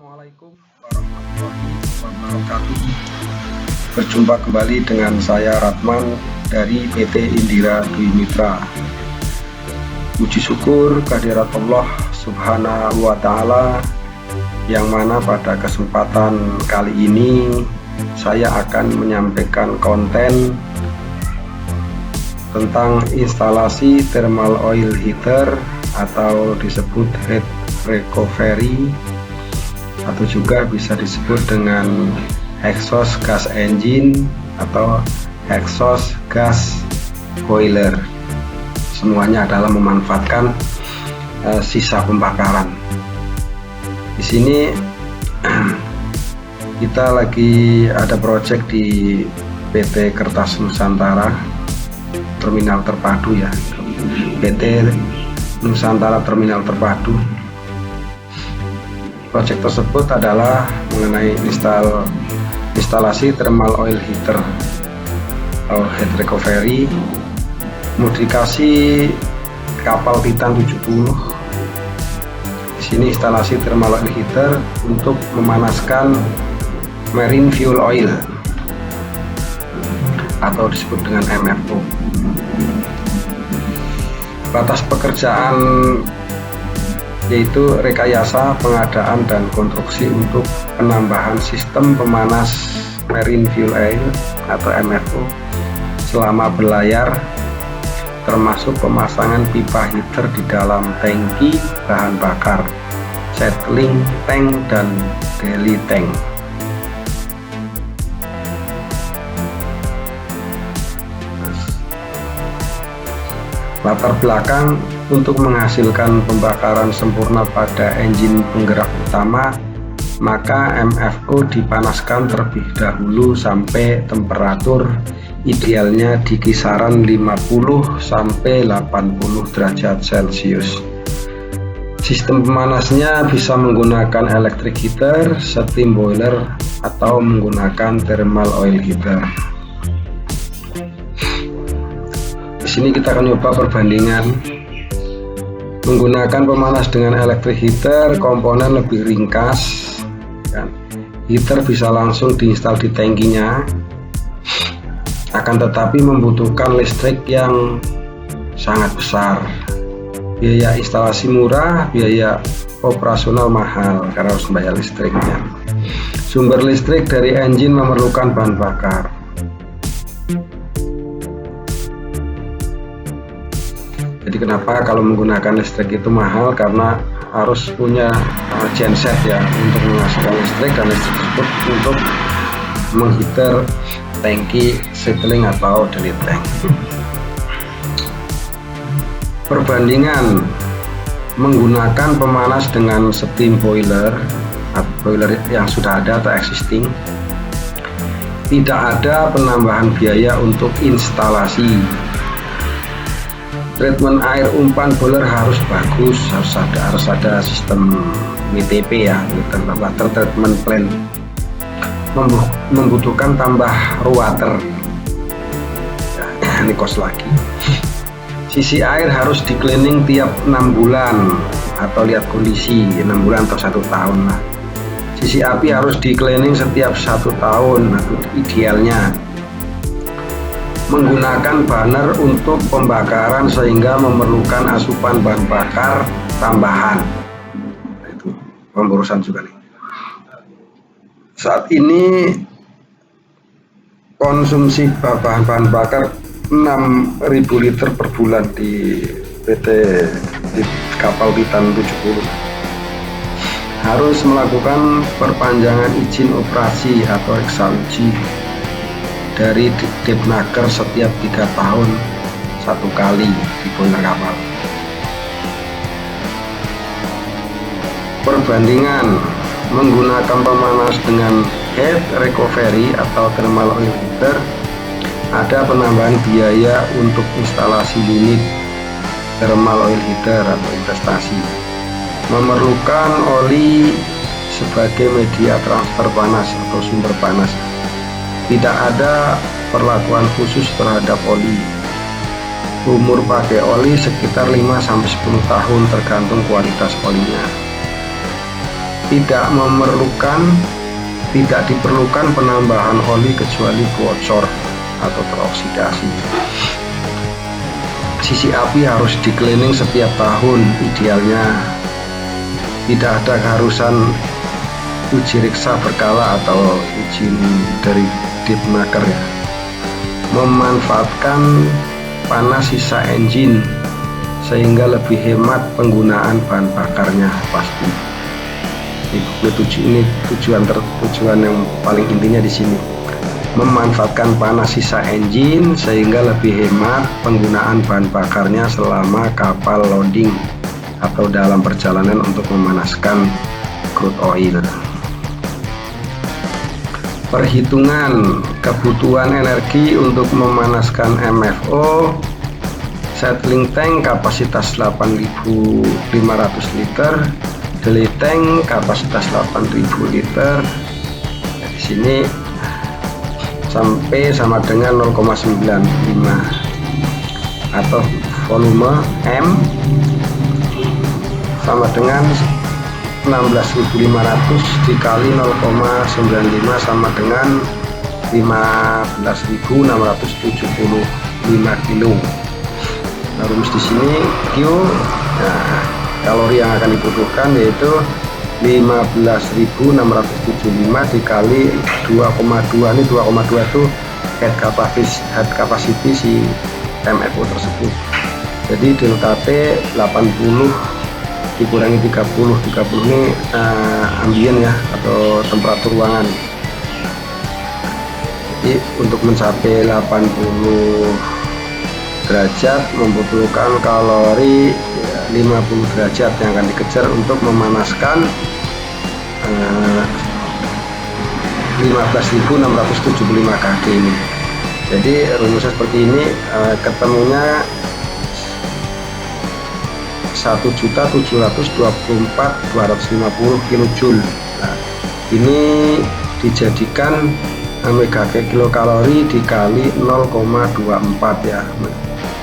Assalamualaikum warahmatullahi wabarakatuh. Berjumpa kembali dengan saya Ratman dari PT Indira Dwi Mitra. Puji syukur kehadirat Allah Subhanahu wa Ta'ala, yang mana pada kesempatan kali ini saya akan menyampaikan konten tentang instalasi thermal oil heater atau disebut heat recovery, atau juga bisa disebut dengan exhaust gas engine atau exhaust gas boiler. Semuanya adalah memanfaatkan sisa pembakaran. Di sini kita lagi ada proyek di PT Kertas Nusantara Terminal Terpadu ya, PT Nusantara Terminal Terpadu. Proyek tersebut adalah mengenai instalasi thermal oil heater atau heat recovery, modifikasi kapal Titan 70. Di sini instalasi thermal oil heater untuk memanaskan marine fuel oil atau disebut dengan MFO. Batas pekerjaan yaitu rekayasa pengadaan dan konstruksi untuk penambahan sistem pemanas marine fuel oil atau MFO selama berlayar, termasuk pemasangan pipa heater di dalam tangki bahan bakar, settling tank dan daily tank. Latar belakang: untuk menghasilkan pembakaran sempurna pada engine penggerak utama, maka MFO dipanaskan terlebih dahulu sampai temperatur idealnya di kisaran 50 sampai 80 derajat Celcius. Sistem pemanasnya bisa menggunakan electric heater, steam boiler, atau menggunakan thermal oil heater. Di sini kita akan coba perbandingan. Menggunakan pemanas dengan electric heater, komponen lebih ringkas, kan? Heater bisa langsung diinstal di tangkinya, akan tetapi membutuhkan listrik yang sangat besar. Biaya instalasi murah, biaya operasional mahal karena harus membayar listriknya. Sumber listrik dari engine memerlukan bahan bakar. Jadi kenapa kalau menggunakan listrik itu mahal? Karena harus punya genset ya untuk menghasilkan listrik, dan listrik tersebut untuk mengheater tangki, settling atau daily tank. Perbandingan menggunakan pemanas dengan steam boiler atau boiler yang sudah ada atau existing, tidak ada penambahan biaya untuk instalasi. Treatment air umpan boiler harus bagus, harus ada sistem WTP ya, water treatment plant. Membutuhkan tambah water ya, ini kos lagi. Sisi air harus di cleaning tiap 6 bulan atau lihat kondisi 6 bulan atau 1 tahun lah. Sisi api harus di cleaning setiap 1 tahun atau idealnya. Menggunakan burner untuk pembakaran sehingga memerlukan asupan bahan bakar tambahan. Itu pemborusan juga nih. Saat ini konsumsi bahan bakar 6.000 liter per bulan di PT di kapal Titan 70. Harus melakukan perpanjangan izin operasi atau exauji dari Dipnaker setiap 3 tahun 1 kali di boiler kapal. Perbandingan menggunakan pemanas dengan heat recovery atau thermal oil heater, ada penambahan biaya untuk instalasi unit thermal oil heater atau investasi. Memerlukan oli sebagai media transfer panas atau sumber panas. Tidak ada perlakuan khusus terhadap oli. Umur pakai oli sekitar 5-10 tahun tergantung kualitas olinya. tidak diperlukan penambahan oli kecuali bocor atau teroksidasi. Sisi api harus di-cleaning setiap tahun idealnya. Tidak ada keharusan uji riksa berkala atau uji dari deepmaker ya. Memanfaatkan panas sisa engine sehingga lebih hemat penggunaan bahan bakarnya pasti. Ini tujuan yang paling intinya di sini. Memanfaatkan panas sisa engine sehingga lebih hemat penggunaan bahan bakarnya selama kapal loading atau dalam perjalanan untuk memanaskan crude oil. Perhitungan kebutuhan energi untuk memanaskan MFO. Settling tank kapasitas 8.500 liter, delay tank kapasitas 8.000 liter. Di sini sampai sama dengan 0,95 atau volume M sama dengan 16.500 dikali 0,95 sama dengan 15.675 kilo. Nah, rumus di sini Q, nah, kalori yang akan dibutuhkan yaitu 15.675 dikali 2,2. Ini 2,2 itu head capacity si MFO tersebut. Jadi delta T 80 dikurangi 30 ini ambien ya, atau temperatur ruangan. Jadi untuk mencapai 80 derajat membutuhkan kalori 50 derajat yang akan dikejar untuk memanaskan 15.675 kg ini. Jadi rumusnya seperti ini, ketemunya 1.724.250 kJ. Nah, ini dijadikan MKK kilokalori dikali 0,24 ya,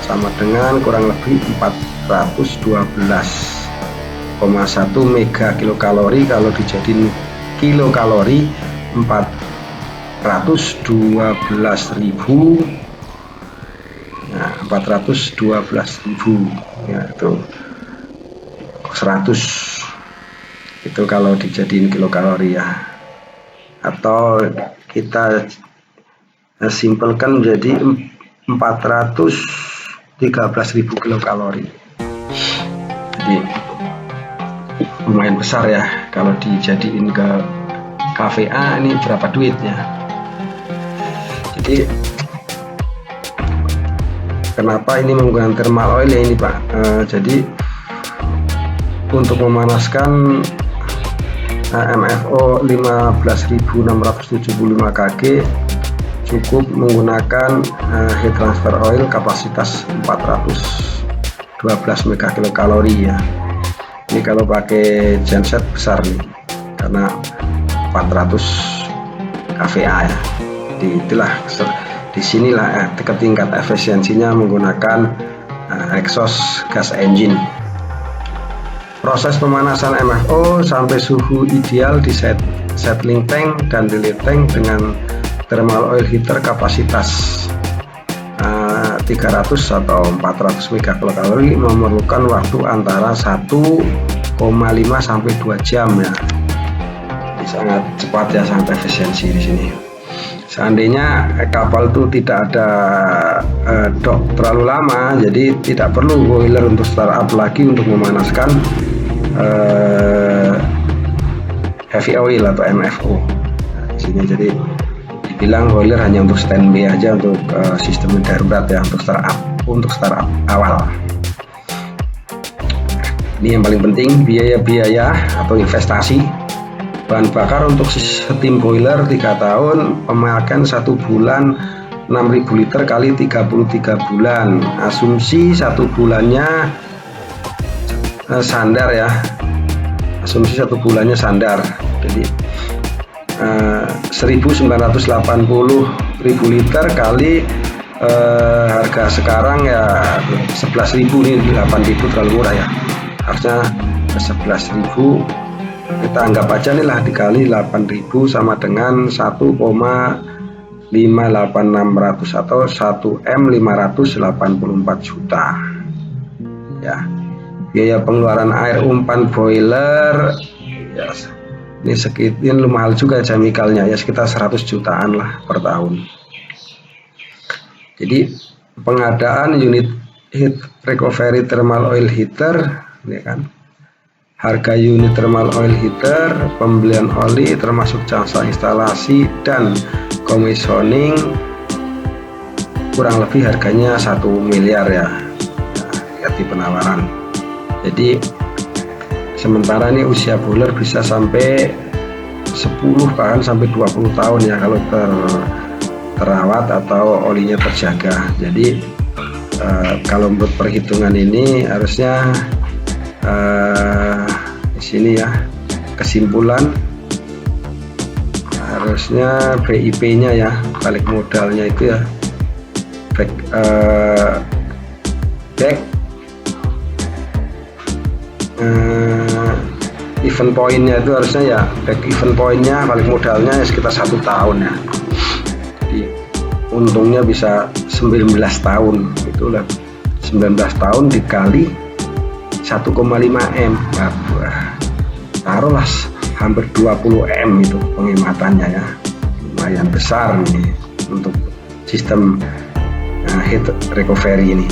sama dengan kurang lebih 412,1 mega kilokalori. Kalau dijadiin kilokalori 412.000, nah 412.000 ya, itu 100 itu kalau dijadiin kilokalori ya, atau kita simpelkan menjadi 413.000 kilokalori. Jadi lumayan besar ya kalau dijadiin ke KVA. Ini berapa duitnya? Jadi kenapa ini menggunakan thermal oil ya ini Pak? Jadi untuk memanaskan MFO 15.675 kg cukup menggunakan heat transfer oil kapasitas 412 megakilokalori ya. Ini kalau pakai genset besar nih, karena 400 kVA ya. Jadi itulah disinilah tingkat efisiensinya menggunakan exhaust gas engine. Proses pemanasan MFO sampai suhu ideal di settling tank dan delay tank dengan thermal oil heater kapasitas 300 atau 400 megakalori memerlukan waktu antara 1,5 sampai 2 jam ya. Ini sangat cepat ya, sangat efisiensi di sini. Seandainya kapal itu tidak ada dock terlalu lama, jadi tidak perlu boiler untuk startup lagi untuk memanaskan heavy oil atau MFO. Nah, di sini jadi dibilang boiler hanya untuk standby aja, untuk sistem darurat ya, untuk startup awal. Ini yang paling penting, biaya-biaya atau investasi. Bahan bakar untuk steam boiler 3 tahun, pemakaian 1 bulan 6.000 liter kali 33 bulan. Asumsi 1 bulannya sandar ya, asumsi 1 bulannya sandar. Jadi 1.980.000 liter kali harga sekarang ya 11.000, ini 8.000 terlalu murah ya, harusnya 11.000 Kita anggap aja nih lah dikali 8.000 sama dengan 1,58600 atau 1M584 juta. Ya, biaya pengeluaran air umpan boiler ya, ini sekitar mahal juga chemicalnya ya, sekitar 100 jutaan lah per tahun. Jadi pengadaan unit heat recovery thermal oil heater, ya kan, harga unit thermal oil heater, pembelian oli termasuk jasa instalasi dan commissioning kurang lebih harganya 1 miliar ya, lihat di penawaran. Jadi sementara ini usia boiler bisa sampai 10 bahkan sampai 20 tahun ya kalau terawat atau olinya terjaga. Jadi kalau menurut perhitungan ini harusnya di sini ya, kesimpulan harusnya BIP-nya ya, balik modalnya itu ya, back event pointnya itu harusnya ya, back event pointnya balik modalnya ya sekitar 1 tahun ya. Jadi untungnya bisa 19 tahun, itulah 19 tahun dikali 1,5 M, taruhlah hampir 20 M itu penghematannya ya, lumayan besar nih untuk sistem heat recovery ini.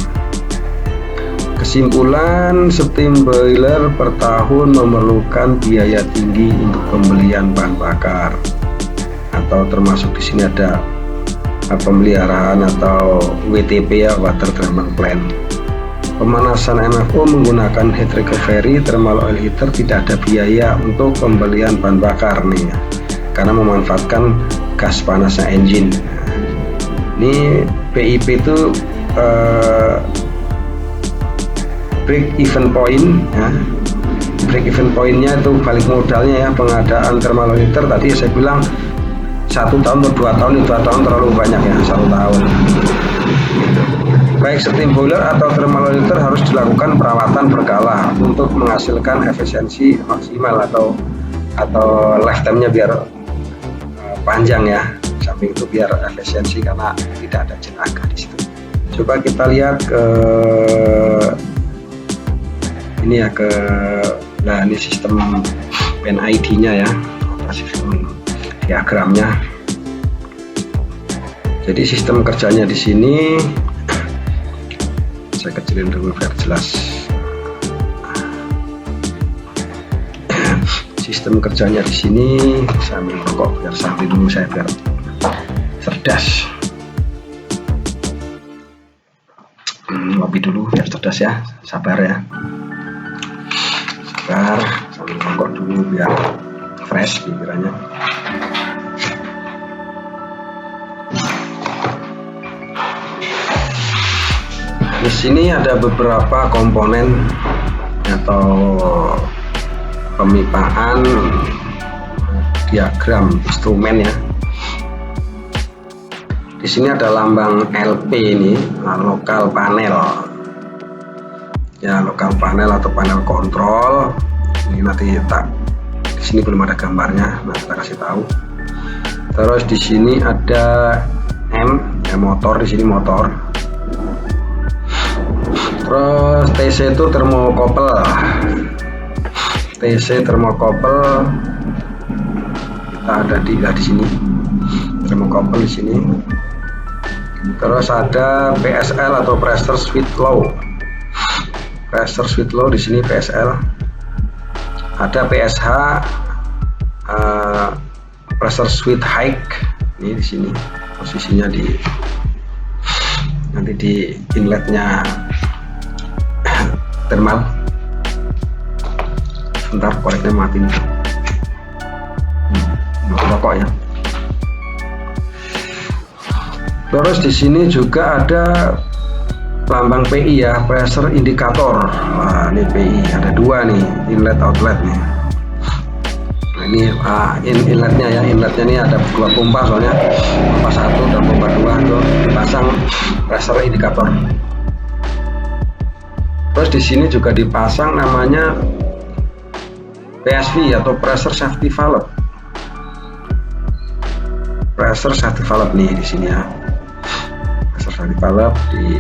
Kesimpulan, steam boiler per tahun memerlukan biaya tinggi untuk pembelian bahan bakar, atau termasuk di sini ada pemeliharaan atau WTP ya, water treatment plant. Pemanasan MFO menggunakan heat recovery thermal oil heater tidak ada biaya untuk pembelian bahan bakar nih ya, karena memanfaatkan gas panasnya engine. Ini BIP itu break even point ya. Break even pointnya itu balik modalnya ya, pengadaan thermal oil heater tadi saya bilang 1 tahun atau 2 tahun, 2 tahun terlalu banyak ya, 1 tahun. Baik steam boiler atau thermal oil heater harus dilakukan perawatan berkala untuk menghasilkan efisiensi maksimal atau lifetime-nya biar panjang ya. Samping itu biar efisiensi karena tidak ada jenaga di situ. Coba kita lihat ke ini ya, nah ini sistem PNID-nya ya, sistem diagramnya. Jadi sistem kerjanya di sini saya kecilin dulu biar jelas. Sistem kerjanya di sini sambil rokok biar santai dulu saya, biar cerdas. Ngopi dulu biar cerdas ya, sabar ya. Sabar, sambil rokok dulu biar fresh pikirannya. Di sini ada beberapa komponen atau pemipaan diagram instrumen ya. Di sini ada lambang LP ini, lokal panel. Ya, lokal panel atau panel kontrol. Ini nanti di sini belum ada gambarnya, nah kita kasih tahu. Terus di sini ada M, ya motor, di sini motor. Terus TC itu termokopel. TC termokopel kita ada di sini. Termokopel di sini. Terus ada PSL atau pressure switch low. Pressure switch low di sini PSL. Ada PSH pressure switch high. Ini di sini posisinya nanti di inletnya thermal. Sebentar koreknya mati nih. Rokok ya. Terus di sini juga ada lambang PI ya, pressure indicator. Nah, ini PI ada 2 nih, inlet outlet nih. Nah, ini inletnya ya, inletnya ini ada 2 pompa soalnya, pompa 1 dan pompa 2 tuh dipasang pressure indicator. Terus di sini juga dipasang namanya PSV atau pressure safety valve. Pressure safety valve nih di sini ya. Pressure safety valve di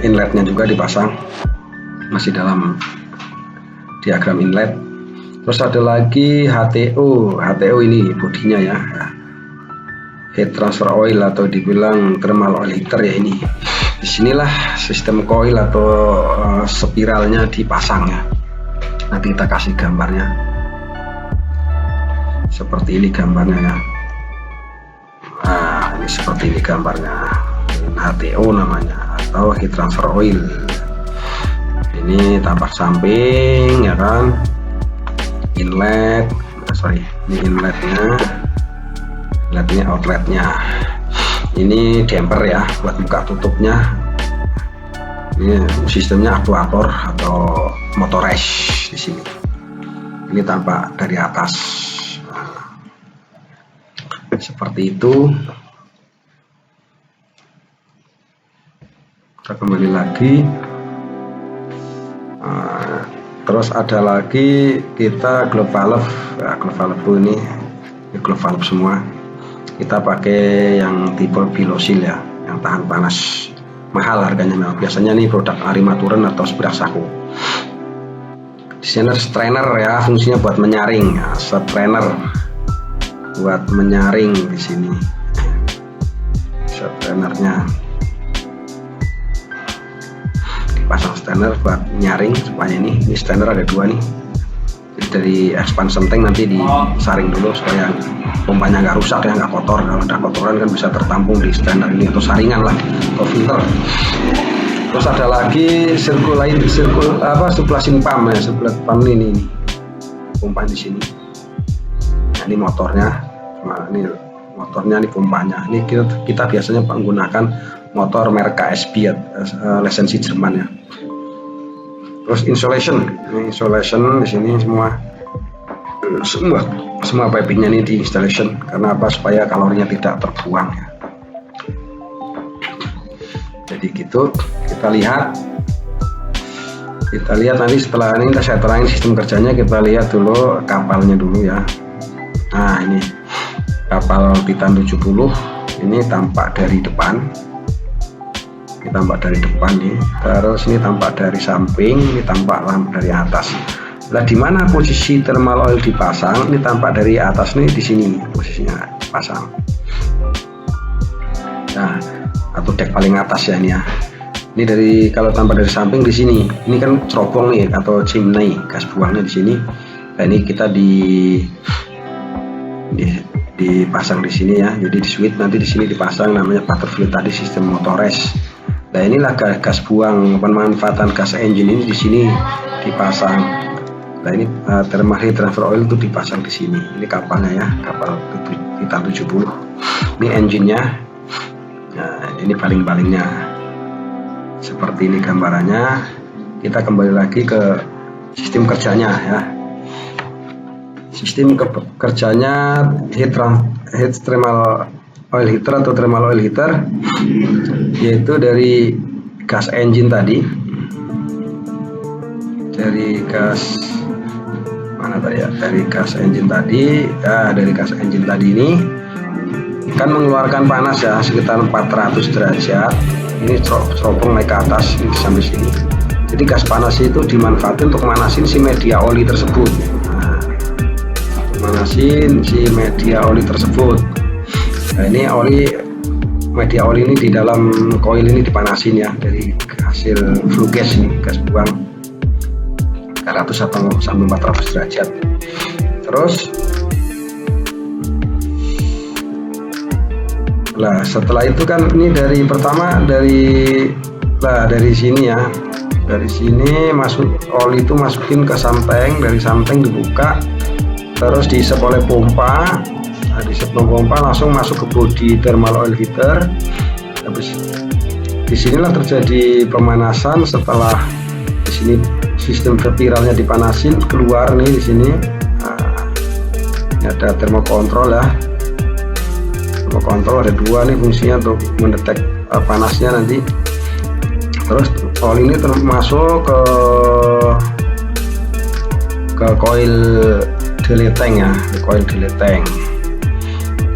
inletnya juga dipasang, masih dalam diagram inlet. Terus ada lagi HTO ini bodinya ya, heat transfer oil atau dibilang thermal oil heater ya ini. Disinilah sistem coil atau spiralnya dipasang ya. Nanti kita kasih gambarnya. Seperti ini gambarnya ya. Nah, ini seperti ini gambarnya. HTO namanya atau heat transfer oil. Ini tampak samping ya kan. Inlet, ini inletnya. Inletnya, outletnya. Ini damper ya buat buka tutupnya. Ini sistemnya aktuator atau motorized di sini. Ini tampak dari atas. Nah, seperti itu. Kita kembali lagi. Terus ada lagi kita globe valve. Ya, globe valve ini globe valve semua. Kita pakai yang tipe Bilosil ya, yang tahan panas. Mahal harganya memang. Biasanya nih produk Armaturen atau Spirax-Sarco. Di sini ada strainer ya, fungsinya buat menyaring. Ya, strainer buat menyaring di sini. Strainernya dipasang strainer buat nyaring supaya ini strainer ada dua nih. Jadi dari expansion tank nanti disaring dulu supaya pompanya nggak rusak ya, nggak kotor. Kalau ada kotoran kan bisa tertampung di strainer ini atau saringan lah atau filter. Terus ada lagi sublasin pump ya, sublat pump ini pompa di sini. Nah, ini motornya, ini pompanya. Ini kita biasanya menggunakan motor merek KSB ya, lisensi Jerman ya. Terus insulation di sini semua pipingnya ini di installation. Karena apa? Supaya kalorinya tidak terbuang ya. Jadi gitu, kita lihat nanti setelah ini saya terangin sistem kerjanya. Kita lihat dulu kapalnya dulu ya. Nah, ini kapal Titan 70 ini tampak dari depan. Ini tampak dari depan nih, terus ini tampak dari samping, ini tampak dari atas. Nah, di mana posisi thermal oil dipasang? Ini tampak dari atas nih, di sini posisinya pasang. Nah, atau dek paling atas ya ini ya. Ini kalau tampak dari samping di sini. Ini kan cerobong nih atau chimney, gas buangnya di sini. Nah, ini kita dipasang di sini ya. Jadi di switch nanti di sini dipasang namanya butterfly tadi, sistem motorized. Nah, inilah gas buang, pemanfaatan gas engine ini di sini dipasang. Nah, ini thermal heat transfer oil itu dipasang di sini. Ini kapalnya ya, kapal Titan 70. Ini engine-nya. Nah, ini baling-balingnya. Seperti ini gambarannya. Kita kembali lagi ke sistem kerjanya ya. Sistem kerjanya heat thermal oil heater atau thermal oil heater, yaitu dari gas engine tadi, dari gas engine tadi ini kan mengeluarkan panas ya sekitar 400 derajat. Ini cerobong naik ke atas ini sampai sini. Jadi gas panas itu dimanfaatkan untuk manasin si media oli tersebut. Nah, manasin si media oli tersebut. Nah, ini media oli ini di dalam koil ini dipanasin ya, dari hasil flue gas ini, gas buang 300 sampai 400 derajat. Terus setelah itu kan ini dari sini ya, dari sini masuk oli itu masukin ke samping, dari samping dibuka, terus diisep oleh pompa. Nah, di pompa langsung masuk ke bodi thermal oil heater. Habis disinilah terjadi pemanasan. Setelah di sini sistem spiralnya dipanasin, keluar nih di sini. Nah, ini ada thermokontrol ya. Thermokontrol ada dua nih fungsinya untuk mendetek panasnya nanti. Terus oli ini masuk ke ke coil delay tank ya, coil delay tank.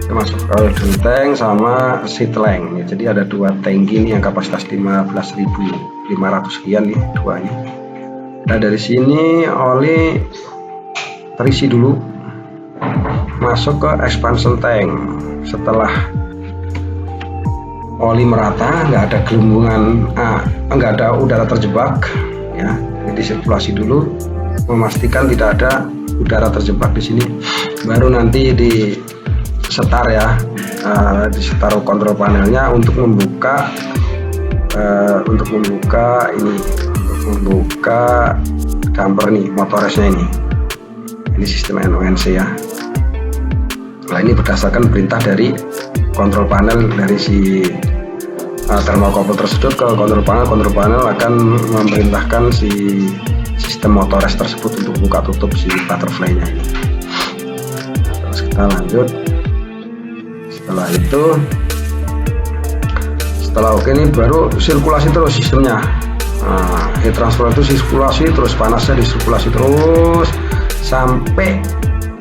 Kita masuk ke coil delay tank sama seat tank ya. Jadi ada dua tangki ini yang kapasitas 15.500 sekian nih duanya. Nah dari sini oli terisi dulu, masuk ke expansion tank. Setelah oli merata, nggak ada gelembungan, nggak ada udara terjebak ya, jadi sirkulasi dulu, memastikan tidak ada udara terjebak di sini, baru nanti di setar ya, di setar kontrol panelnya untuk membuka damper nih, motoresnya ini sistem NONC ya. Nah ini berdasarkan perintah dari kontrol panel dari si thermocouple tersebut ke kontrol panel akan memerintahkan si sistem motores tersebut untuk buka tutup si butterfly-nya ini. Terus kita lanjut. Setelah itu, setelah oke ini baru sirkulasi terus sistemnya. Heat transfer itu sirkulasi terus, panasnya disirkulasi terus sampai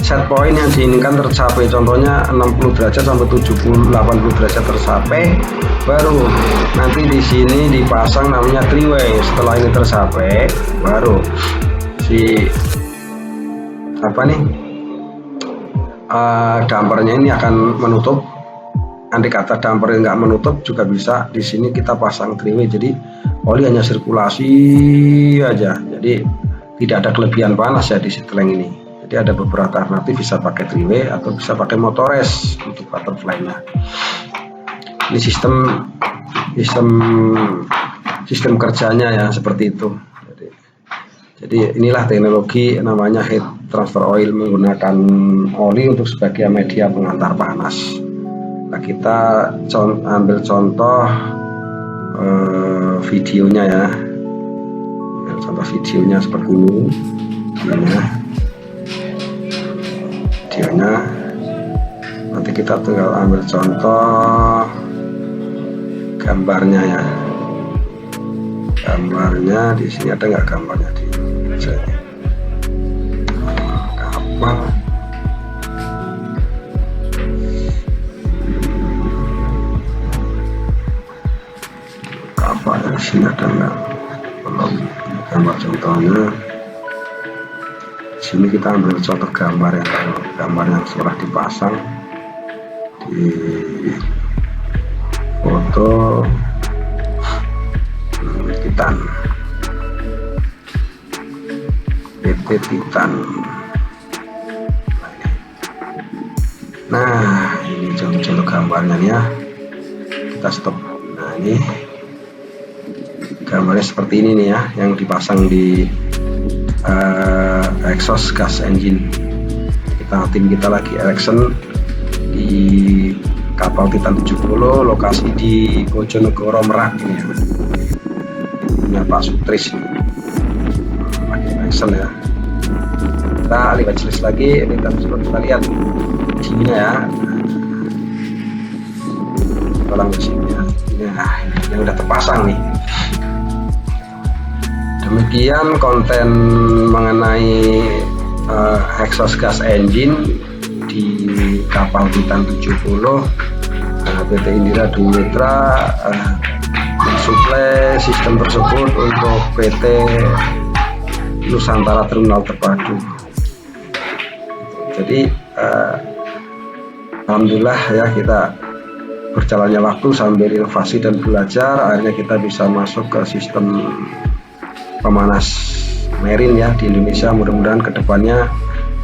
set point yang diinginkan tercapai, contohnya 60 derajat sampai 70-80 derajat tercapai, baru nanti di sini dipasang namanya three way. Setelah ini tercapai, baru si dampernya ini akan menutup. Andai kata damper nggak menutup juga bisa, di sini kita pasang three way, jadi oli hanya sirkulasi aja, jadi tidak ada kelebihan panas ya di seteling ini. Jadi ada beberapa alternatif, bisa pakai three way atau bisa pakai motores untuk butterfly-nya. Ini sistem kerjanya ya seperti itu. Jadi inilah teknologi namanya heat transfer oil, menggunakan oli untuk sebagai media pengantar panas. Nah, kita ambil contoh videonya ya. Contoh videonya seperti ini. Videonya nanti kita tinggal ambil contoh gambarnya ya. Gambarnya di sini ada nggak gambarnya di sini? Kapal di sini ada nggak? Belum. Gambar contohnya. Sini kita ambil contoh gambar ya, gambar yang sudah dipasang di foto Titan, PT Titan. Nah ini contoh gambarnya nih ya, kita stop. Nah ini gambarnya seperti ini nih ya, yang dipasang di exhaust gas engine. Tim kita lagi election di kapal Titan 70, lokasi di Bojonegoro Merak ini ya. Ini Pak Sutris lagi election ya. Kita lihat jelas lagi, kita lihat sininya ya. Tolong di sini ya. Nah, ini yang udah terpasang nih. Demikian konten mengenai exhaust gas engine di kapal Titan 70. PT Indira Dwi Mitra mensuplai sistem tersebut untuk PT Nusantara Terminal Terpadu. Jadi alhamdulillah ya, kita berjalannya waktu sambil inovasi dan belajar, akhirnya kita bisa masuk ke sistem pemanas marine ya di Indonesia. Mudah-mudahan kedepannya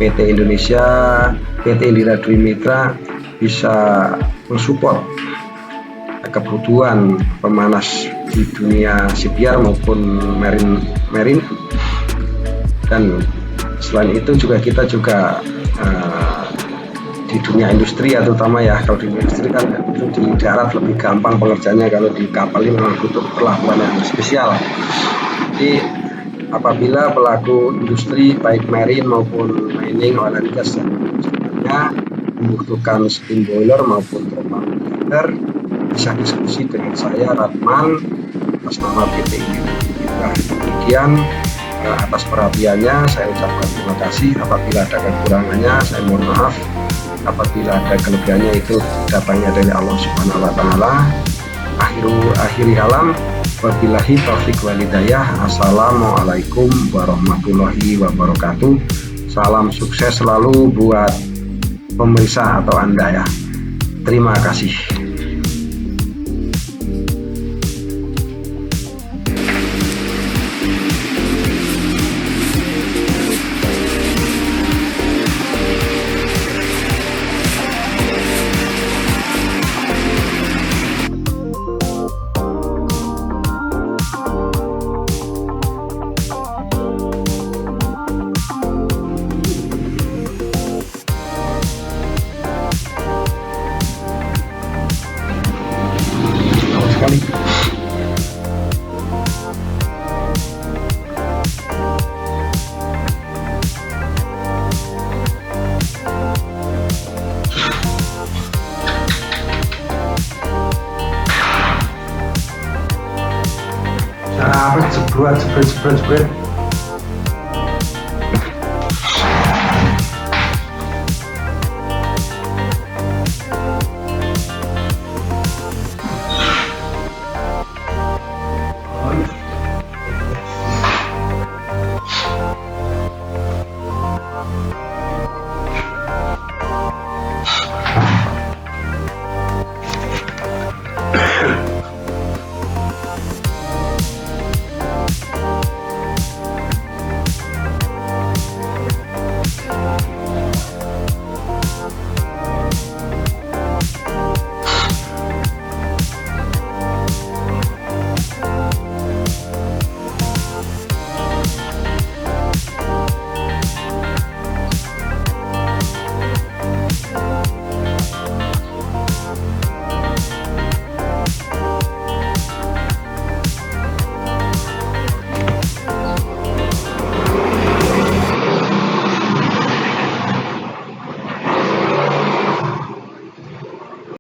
PT Indonesia, PT Indira Dwi Mitra bisa mensupport kebutuhan pemanas di dunia shipyard maupun marine. Dan selain itu juga kita juga di dunia industri ya, terutama ya, kalau di industri kan itu di darat lebih gampang pengerjaannya, kalau di kapal ini memang butuh perlakuan yang spesial. Jadi apabila pelaku industri baik marine maupun mining, oil and gas yang membutuhkan steam boiler maupun thermal boiler, bisa diskusi dengan saya Ratman atas nama PT ini. Demikian atas perhatiannya. Saya ucapkan terima kasih. Apabila ada kekurangannya, saya mohon maaf. Apabila ada kelebihannya, itu datangnya dari Allah Subhanahu wa Ta'ala. Akhiri kalam, wabillahi taufik walhidayah. Assalamualaikum warahmatullahi wabarakatuh. Salam sukses selalu buat pemirsa atau Anda ya. Terima kasih. Sekali. Cara apa? Jebret.